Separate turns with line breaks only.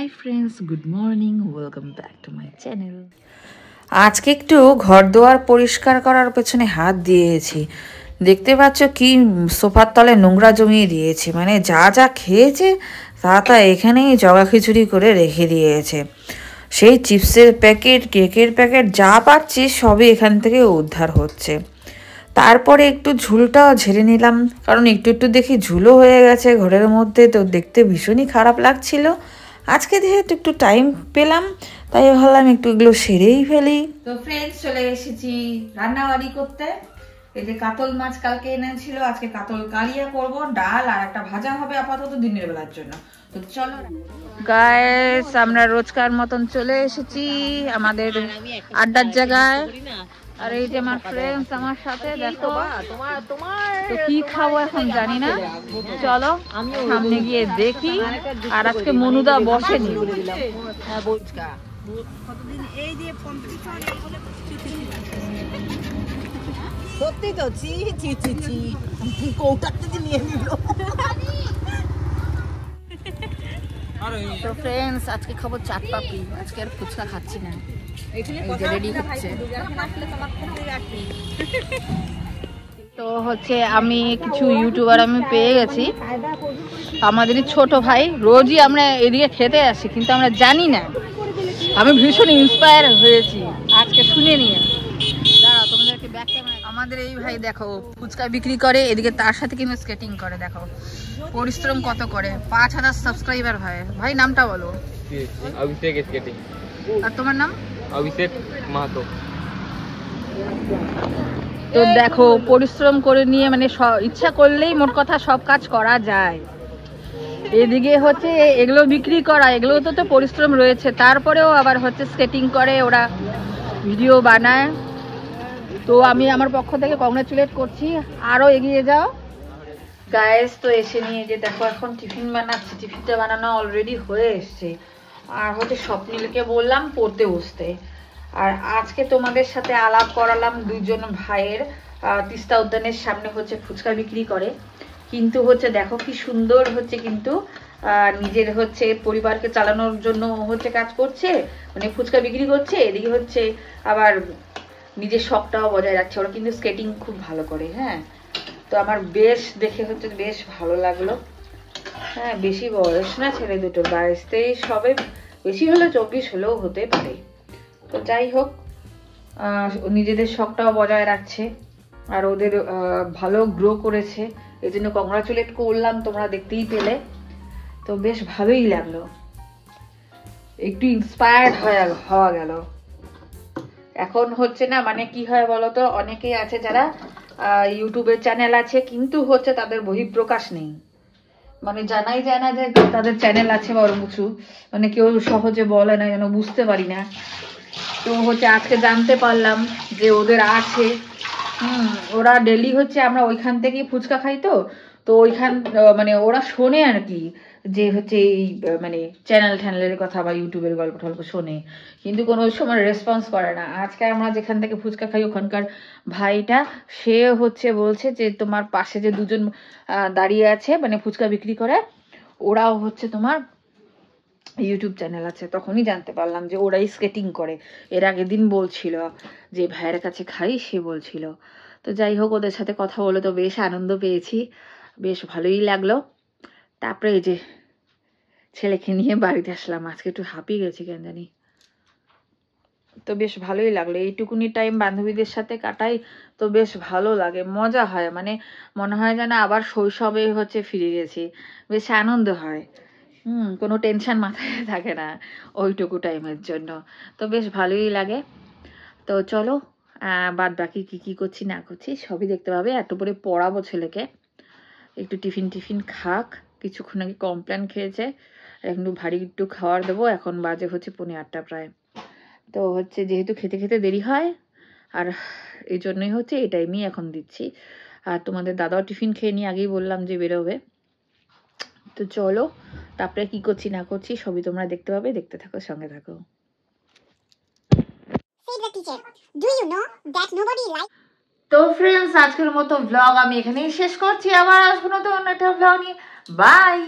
Hi friends, good morning, welcome back to my channel. আজকে একটু ঘর দুয়ার পরিষ্কার করার পেছনে হাত দিয়েছি। দেখতে পাচ্ছ কি সোফার তলে নোংরা জমিয়ে দিয়েছে, মানে যা যা খেয়েছে তা এখানেই জগা খিচুড়ি করে রেখে দিয়েছে। সেই চিপসের প্যাকেট, কেকের প্যাকেট যা পাচ্ছি সবই এখান থেকে উদ্ধার হচ্ছে। তারপরে একটু ঝুলটাও ঝেড়ে নিলাম, কারণ একটু একটু দেখি ঝুলও হয়ে গেছে ঘরের মধ্যে, তো দেখতে ভীষণই খারাপ লাগছিল। আজকে যেহেতু একটু টাইম পেলাম তাই ভাবলাম একটু এগুলো সেরেই ফেলি। তো ফ্রেন্ডস, চলে এসেছি রান্নাবাড়ি করতে। এই যে কাতল মাছ কালকে এনেছিল, আজকে কাতল কালিয়া করব, ডাল আর একটা ভাজা হবে আপাতত দিনের বেলার জন্য। তো চলো গাইস, আমরা রোজকার মতন চলে এসেছি আমাদের আড্ডার জায়গায়। আর এই যে আমার ফ্রেন্ডস আমার সাথে, দেখো তো কি খাবো এখন জানি না, চলো সামনে গিয়ে দেখি। আর আজকে মনুদা বসেনি।
সত্যি তো কৌটাতে নিয়ে নিল।
তো ফ্রেন্ডস, আজকে খাবো চাট পাপড়ি, আজকে আর ফুচকা খাচ্ছি না। রেডি হচ্ছে তো হচ্ছে আমি কিছু ইউটিউবার আমি পেয়ে গেছি, আমাদেরই ছোট ভাই। রোজই আমরা এদিকে খেতে আসি, কিন্তু আমরা জানি না। আমি ভীষণ ইন্সপায়ার হয়েছি আজকে শুনে নিয়ে। দাঁড়াও তোমাদেরকে ব্যাক ক্যামেরা। আমাদের এই ভাই দেখো ফুচকা বিক্রি করে, এদিকে তার সাথে কিন্তু স্কেটিং করে। দেখো পরিশ্রম কত করে। 5000 সাবস্ক্রাইবার ভাই। ভাই নামটা বলো।
অভিষেক স্কেটিং।
আর তোমার নাম?
অভিষেক মাহাতো।
তো দেখো পরিশ্রম করে নিয়ে, মানে ইচ্ছা করলেই মোট কথা সব কাজ করা যায়। এদিকে হচ্ছে এগুলো বিক্রি করা, এগুলো তো পরিশ্রম রয়েছে। তারপরেও আবার হচ্ছে স্কেটিং করে, ওরা ভিডিও বানায়। তো আমি আমার পক্ষ থেকে কংগ্রাচুলেট করছি, আরো এগিয়ে যাও গাইস। তো এসে নিয়ে যে দেখো এখন টিফিন বানাচ্ছি। টিফিনটা বানানো অলরেডি হয়ে এসছে। আর হচ্ছে স্বপ্নিলকে বললাম পড়তে বসতে। আর আজকে তোমাদের সাথে আলাপ করালাম দুজন ভাইয়ের। তিস্তা উদ্যানের সামনে হচ্ছে ফুচকা বিক্রি করে, কিন্তু হচ্ছে দেখো কি সুন্দর হচ্ছে, কিন্তু নিজের হচ্ছে পরিবারকে চালানোর জন্য হচ্ছে কাজ করছে, মানে ফুচকা বিক্রি করছে, এদিকে হচ্ছে আবার নিজের শখটাও বজায় রাখছে। ওরা কিন্তু স্কেটিং খুব ভালো করে। হ্যাঁ, তো আমার বেশ দেখে হচ্ছে বেশ ভালো লাগলো। হ্যাঁ, বেশি বয়স না ছেলে দুটোর, 22-23 সবে, বেশি হলে 24 হলেও হতে পারে। তো যাই হোক, নিজেদের শখটাও বজায় রাখছে আর ওদের ভালো গ্রো করেছে, এই জন্য কংগ্রাচুলেট করলাম, তোমরা দেখতেই পেলে। তো বেশ ভালোই লাগলো, একটু ইন্সপায়ার্ড হওয়া গেল। এখন হচ্ছে না, মানে কি হয় বলতো, অনেকেই আছে যারা ইউটিউবের চ্যানেল আছে কিন্তু হচ্ছে তাদের বহিঃপ্রকাশ নেই, মানে জানাই যায় না যে তাদের চ্যানেল আছে বড় কিছু, মানে কেউ সহজে বলে না, যেন বুঝতে পারি না। তো হচ্ছে আজকে জানতে পারলাম যে ওদের আছে। ওরা ডেলি হচ্ছে, আমরা ওইখান থেকেই ফুচকা খাই। তো ওইখান মানে ওরা শোনে আর কি, যে হচ্ছে এই মানে চ্যানেলের কথা বা ইউটিউবের গল্প টল্প শোনে, কিন্তু কোনো সময় রেসপন্স করে না। আজকে আমরা যেখান থেকে ফুচকা খাই ওখানকার ভাইটা, সে হচ্ছে বলছে যে তোমার পাশে যে দুজন দাঁড়িয়ে আছে মানে ফুচকা বিক্রি করে, ওরাও হচ্ছে তোমার ইউটিউব চ্যানেল আছে। তখনই জানতে পারলাম যে ওরাই স্কেটিং করে। এর আগের দিন বলছিল যে ভাইয়ের কাছে খাই, সে বলছিল। তো যাই হোক, ওদের সাথে কথা বলে তো বেশ আনন্দ পেয়েছি, বেশ ভালোই লাগলো। তারপরে এই যে ছেলেকে নিয়ে বাড়িতে আসলাম। আজকে একটু হাঁপিয়ে গেছি কেন জানি, তো বেশ ভালোই লাগলো। এইটুকুনি টাইম বান্ধবীদের সাথে কাটাই তো বেশ ভালো লাগে, মজা হয়, মানে মনে হয় যেন আবার শৈশবে হচ্ছে ফিরে গেছি, বেশ আনন্দ হয়। কোনো টেনশন মাথায় থাকে না ওইটুকু টাইমের জন্য, তো বেশ ভালোই লাগে। তো চলো বাদ বাকি কি করছি না করছি সবই দেখতে পাবে। একটু পরে পড়াবো ছেলেকে, একটু টিফিন খাক, কিছুক্ষণ আগে কমপ্লেন খেয়েছে, একটু ভারী একটু খাওয়ার দেবো। এখন বাজে হচ্ছে 8:45 প্রায়। তো হচ্ছে যেহেতু খেতে খেতে দেরি হয়, আর এই জন্যই হচ্ছে এই টাইমই এখন দিচ্ছি। আর তোমাদের দাদাও টিফিন খেয়ে নিয়ে আগেই বললাম যে বেরোবে। তো চলো, তারপরে কি করছি না করছি সবই তোমরা দেখতে পাবে, দেখতে থাকো, সঙ্গে থাকো। তো ফ্রেন্ডস, আজকের মতো ভ্লগ আমি এখানেই শেষ করছি। আবার আসবো নতুন একটা ভ্লগ নিয়ে। বাই।